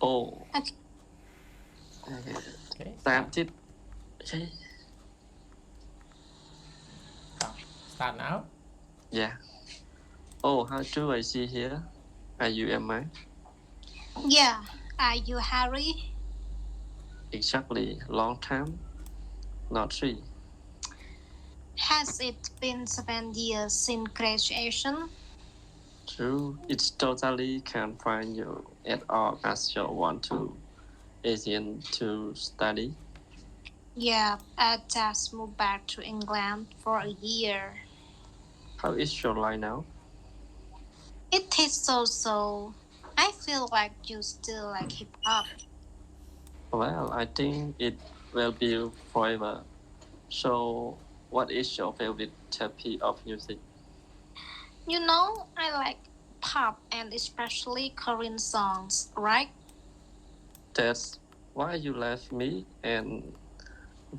Oh, Okay. okay. Okay. Started. Okay. Start now. Yeah. Oh, how do I see here? Are you Emma? Yeah. Are you Harry? Exactly. Long time. Not 3. Has it been 7 years since graduation? True. It's totally can't find you at all as you want to Asian to study. Yeah, I just moved back to England for a year. How is your life now? It is so. I feel like you still like hip hop. Well, I think it will be forever. So, what is your favorite type of music? You know, I like pop and especially Korean songs, right? That's why you left me and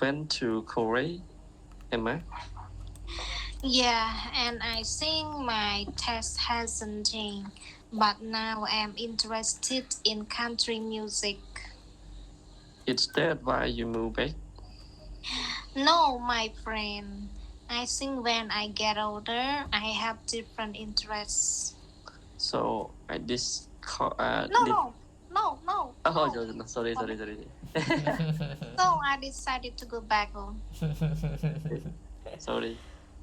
went to Korea, Emma. Yeah, and I think my taste hasn't changed, but now I'm interested in country music. Is that why you moved back? No, my friend. I think when I get older, I have different interests. So I this No, did. no. No, sorry. So I decided to go back home. Sorry.